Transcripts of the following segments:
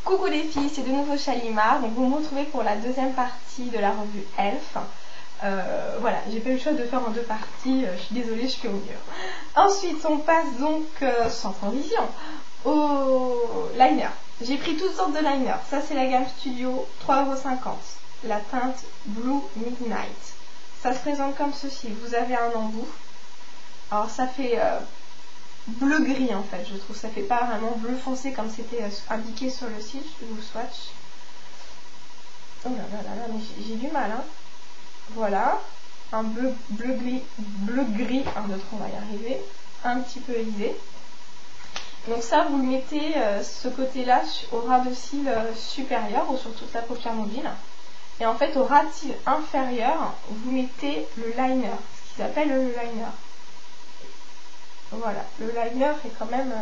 Coucou les filles, c'est de nouveau Shalimar. Donc vous me retrouvez pour la deuxième partie de la revue Elf. Voilà, j'ai pas eu le choix de faire en deux parties, je suis désolée, je suis au mieux. Ensuite, on passe donc, sans transition, au liner. J'ai pris toutes sortes de liners. Ça, c'est la gamme Studio, 3,50 €. La teinte Blue Midnight. Ça se présente comme ceci. Vous avez un embout. Alors, ça fait bleu-gris en fait, je trouve. Ça fait pas vraiment bleu foncé comme c'était indiqué sur le site. Je vous swatch. Oh là là là là, mais j'ai du mal, hein. Voilà, un bleu-gris, un deux, trois, on va y arriver, un petit peu aiguisé. Donc ça, vous le mettez ce côté-là au ras de cils supérieur ou sur toute la paupière mobile. Et en fait, au ras de cils inférieur, vous mettez le liner, ce qu'ils appellent le liner. Voilà, le liner est quand même...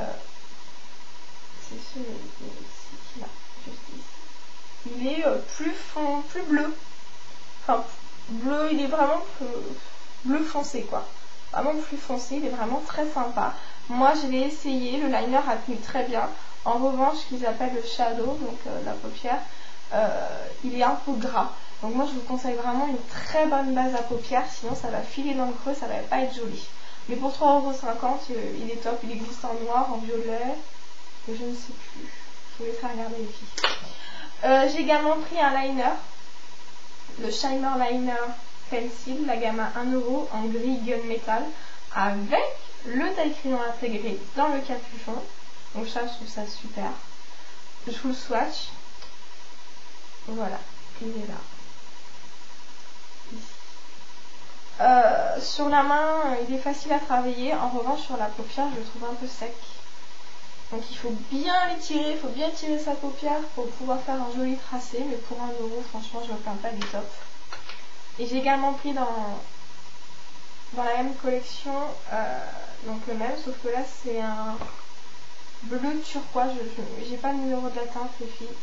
c'est celui-ci, là, juste ici. Il est plus bleu. Enfin, bleu, il est vraiment bleu foncé, quoi. Vraiment plus foncé, il est vraiment très sympa. Moi, je l'ai essayé, le liner a tenu très bien. En revanche, ce qu'ils appellent le shadow, donc la paupière, il est un peu gras. Donc moi, je vous conseille vraiment une très bonne base à paupières, sinon ça va filer dans le creux, ça va pas être joli. Mais pour 3,50 €, il est top, il existe en noir, en violet, et je ne sais plus. Je vous laisserai regarder les filles. J'ai également pris un liner, le Shimmer Liner Pencil, la gamme à 1 € en gris gunmetal, avec le taille-crayon intégré dans le capuchon. Donc ça, je trouve ça super. Je vous le swatch. Voilà, il est là. Sur la main, il est facile à travailler. En revanche, sur la paupière, je le trouve un peu sec. Donc il faut bien l'étirer, il faut bien tirer sa paupière pour pouvoir faire un joli tracé. Mais pour 1 €, franchement, je ne me plains pas du top. Et j'ai également pris dans la même collection, donc le même, sauf que là c'est un bleu turquoise. J'ai pas le numéro de la teinte, les filles.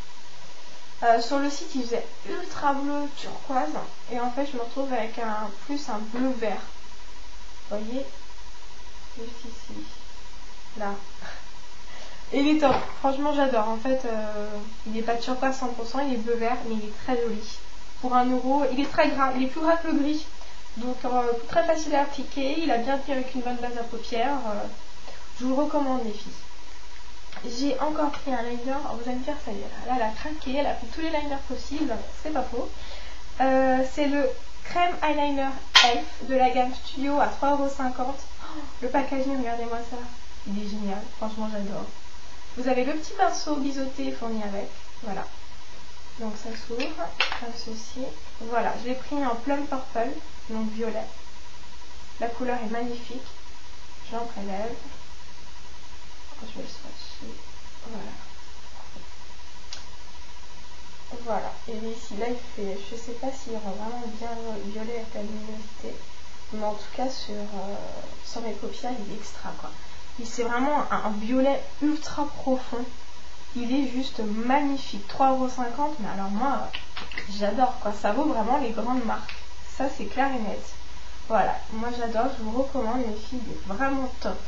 Sur le site, il faisait ultra bleu turquoise. Et en fait, je me retrouve avec plus un bleu vert. Vous voyez, juste ici. Là. Et il est top. Franchement, j'adore. En fait, il n'est pas turquoise 100%, il est bleu vert, mais il est très joli. Pour 1 €, il est très gras. Il est plus gras que le gris. Donc, très facile à appliquer. Il a bien tenu avec une bonne base à paupières. Je vous le recommande, les filles. J'ai encore pris un liner. Alors vous allez me dire, ça y est, là, elle a craqué, elle a pris tous les liners possibles, c'est pas faux. C'est le crème eyeliner Elf de la gamme Studio à 3,50 €. Oh, le packaging, regardez-moi ça, il est génial, franchement j'adore. Vous avez le petit pinceau biseauté fourni avec, voilà. Donc ça s'ouvre comme ceci. Voilà, je l'ai pris en plum purple, donc violet. La couleur est magnifique. J'en prélève. Je vais le swatcher. Voilà. Voilà. Et ici, là, il fait... Je sais pas s'il rend vraiment bien violet avec la luminosité. Mais en tout cas, sur mes paupières, il est extra, quoi. C'est vraiment un violet ultra profond. Il est juste magnifique. 3,50 €. Mais alors moi, j'adore, quoi. Ça vaut vraiment les grandes marques. Ça, c'est clair et net. Voilà. Moi, j'adore. Je vous recommande, les filles. Il est vraiment top.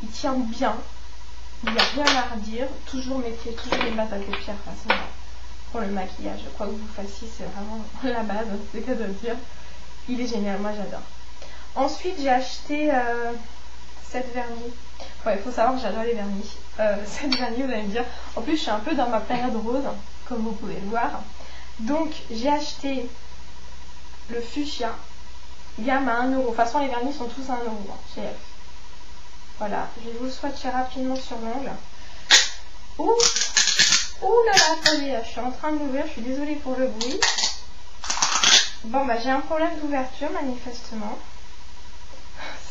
Il tient bien, il n'y a rien à redire. Toujours mettez toujours les bases à paupières, de toute façon, pour le maquillage. Je crois que vous fassiez, c'est vraiment la base, c'est le cas de le dire. Il est génial, moi j'adore. Ensuite, j'ai acheté cette vernis. Ouais, il faut savoir que j'adore les vernis. Cette vernis, vous allez me dire. En plus, je suis un peu dans ma période rose, comme vous pouvez le voir. Donc, j'ai acheté le fuchsia, gamme à 1 €. De toute façon, les vernis sont tous à 1 € chez Elf. Voilà, je vais vous le swatcher rapidement sur l'ongle. Ouh là là, attendez, je suis en train de l'ouvrir, je suis désolée pour le bruit. Bon, bah j'ai un problème d'ouverture, manifestement.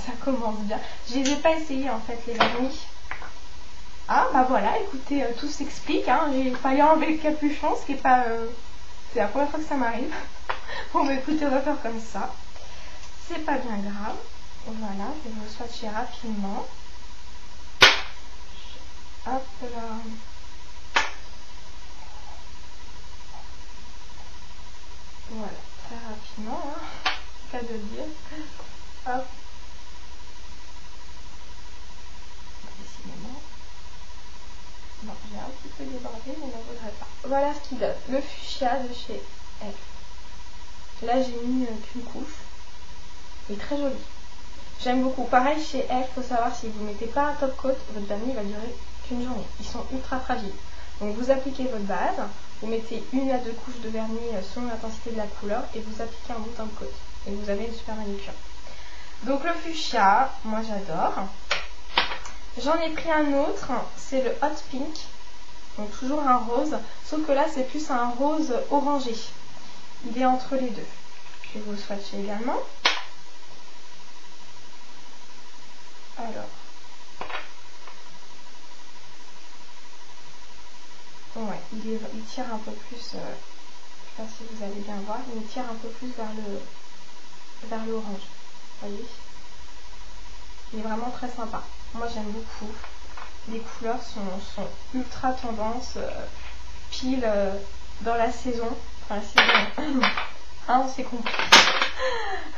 Ça commence bien. Je les ai pas essayés, en fait, les vernis. Ah, bah voilà, écoutez, tout s'explique. Hein. J'ai failli enlever le capuchon, ce qui est pas... c'est la première fois que ça m'arrive. Bon, bah écoutez, on va faire comme ça. C'est pas bien grave. Voilà, je vais vous le swatcher rapidement. Hop là. Voilà, très rapidement, hein. Cas de le dire. Hop. Décidément. Bon, j'ai un petit peu débordé, mais voilà ce qu'il donne. Le fuchsia de chez Elf. Là j'ai mis qu'une couche. Il est très joli. J'aime beaucoup. Pareil chez Elf, il faut savoir si vous ne mettez pas un top coat, votre vernis va durer qu'une journée. Ils sont ultra fragiles. Donc vous appliquez votre base, vous mettez 1 à 2 couches de vernis selon l'intensité de la couleur et vous appliquez un bon top coat. Et vous avez une super manucure. Donc le fuchsia, moi j'adore. J'en ai pris un autre, c'est le hot pink. Donc toujours un rose, sauf que là c'est plus un rose orangé. Il est entre les deux. Je vais vous le swatcher également. Alors. Ouais, il tire un peu plus, je ne sais pas si vous allez bien voir, il tire un peu plus vers le orange. Vous voyez? Il est vraiment très sympa. Moi j'aime beaucoup. Les couleurs sont ultra tendance, pile dans la saison. Enfin la saison. Hein, on s'est compris.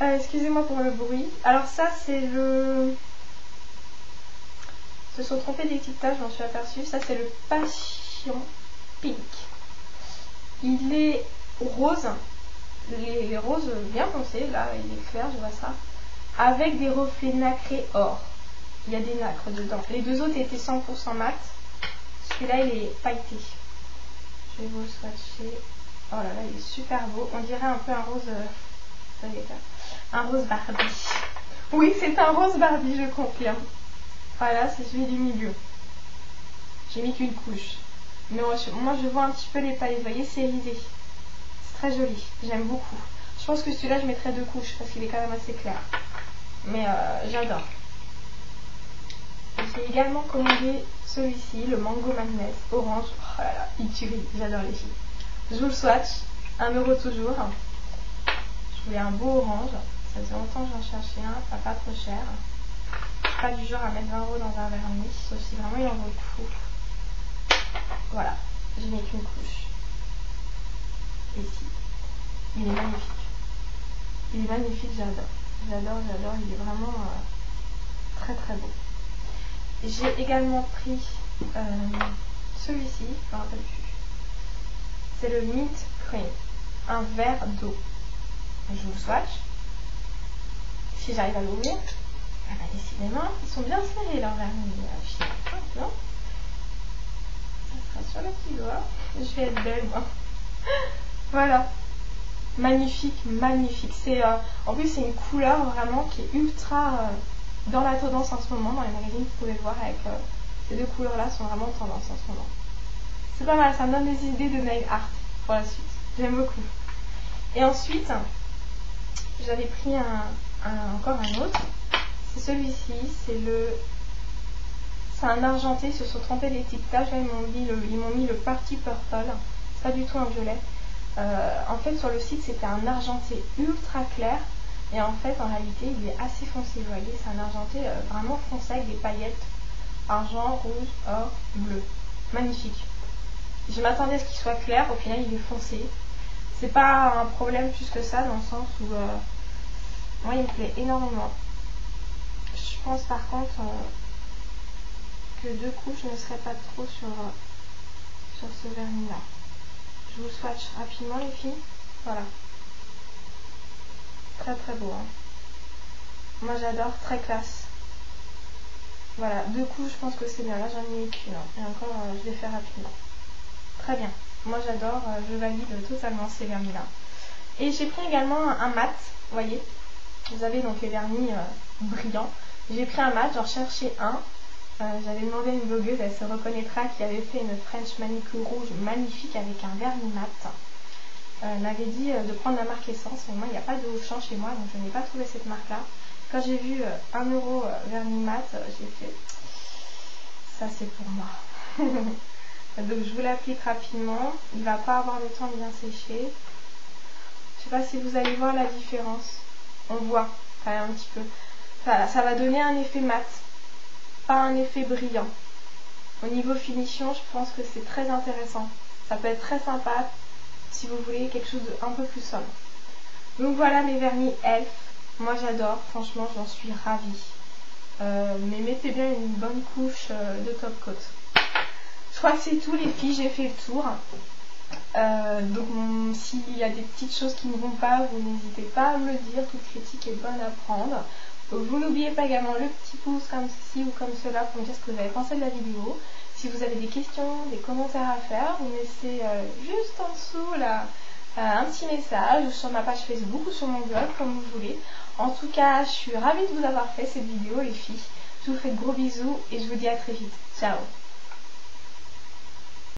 Excusez-moi pour le bruit. Alors ça c'est le... Se sont trompés d'étiquetage, j'en suis aperçue. Ça c'est le Passion Pink. Il est rose. Les roses bien foncés, là il est clair, je vois ça. Avec des reflets nacrés or. Il y a des nacres dedans. Les deux autres étaient 100% mat. Celui-là il est pailleté. Je vais vous le swatcher. Oh là là, il est super beau. On dirait un peu un rose... un rose Barbie. Oui, c'est un rose Barbie, je confirme. Voilà, c'est celui du milieu. J'ai mis qu'une couche. Mais moi, je vois un petit peu les paillettes. Vous voyez, c'est irisé. C'est très joli. J'aime beaucoup. Je pense que celui-là, je mettrais 2 couches parce qu'il est quand même assez clair. Mais j'adore. J'ai également commandé celui-ci, le Mango Madness orange. Oh là là, il tue. J'adore les filles. Je vous le swatch. 1 € toujours. Je voulais un beau orange. Ça faisait longtemps que j'en cherchais un. Pas trop cher. Je suis pas du genre à mettre 20 € dans un vernis. Sauf si vraiment il en vaut le coup. Voilà. J'ai mis qu'une couche. Ici. Il est magnifique. Il est magnifique, j'adore. J'adore. Il est vraiment très très beau. J'ai également pris celui-ci. Je me rappelle plus. C'est le Mint Cream. Un verre d'eau. Je vous le swatch. Si j'arrive à l'ouvrir. Ah bah décidément, ils sont bien serrés leurs vernis. Non ? Ça sera sur le petit doigt. Je vais être belle moi. Voilà. Magnifique, magnifique. En plus c'est une couleur vraiment qui est ultra dans la tendance en ce moment. Dans les magazines, vous pouvez le voir avec ces deux couleurs là sont vraiment tendance en ce moment. C'est pas mal, ça me donne des idées de nail art pour la suite. J'aime beaucoup. Et ensuite, j'avais pris encore un autre. C'est celui-ci, c'est un argenté, ils se sont trompés d'étiquetage. Là, ils m'ont mis le Party Purple. C'est pas du tout un violet. En fait, sur le site, c'était un argenté ultra clair. Et en fait, en réalité, il est assez foncé. Vous voyez, c'est un argenté vraiment foncé avec des paillettes argent, rouge, or, bleu. Magnifique. Je m'attendais à ce qu'il soit clair. Au final, il est foncé. C'est pas un problème plus que ça, dans le sens où moi, il me plaît énormément. Je pense par contre que 2 couches ne seraient pas trop sur ce vernis là. Je vous swatch rapidement les filles. Voilà. Très très beau. Hein. Moi j'adore, très classe. Voilà, 2 couches je pense que c'est bien. Là j'en ai mis qu'une. Et encore je l'ai fait rapidement. Très bien. Moi j'adore, je valide totalement ces vernis là. Et j'ai pris également un mat. Vous voyez. Vous avez donc les vernis brillants. J'ai pris un mat, j'en cherchais un. J'avais demandé à une blogueuse, elle se reconnaîtra, qui avait fait une French manicure rouge magnifique avec un vernis mat. Elle m'avait dit de prendre la marque Essence, mais moi il n'y a pas de Auchan chez moi, donc je n'ai pas trouvé cette marque-là. Quand j'ai vu 1 € vernis mat, j'ai fait ça c'est pour moi. Donc je vous l'applique rapidement. Il ne va pas avoir le temps de bien sécher. Je ne sais pas si vous allez voir la différence. On voit quand même un petit peu. Ça va donner un effet mat, pas un effet brillant. Au niveau finition, je pense que c'est très intéressant. Ça peut être très sympa si vous voulez quelque chose d'un peu plus sobre. Donc voilà mes vernis Elf. Moi j'adore, franchement j'en suis ravie. Mais mettez bien une bonne couche de top coat. Je crois que c'est tout les filles, j'ai fait le tour. Donc s'il y a des petites choses qui ne vont pas, vous n'hésitez pas à me le dire, toute critique est bonne à prendre. Vous n'oubliez pas également le petit pouce comme ceci ou comme cela pour me dire ce que vous avez pensé de la vidéo. Si vous avez des questions, des commentaires à faire, vous laissez juste en dessous là, un petit message sur ma page Facebook ou sur mon blog comme vous voulez. En tout cas, je suis ravie de vous avoir fait cette vidéo les filles. Je vous fais de gros bisous et je vous dis à très vite. Ciao!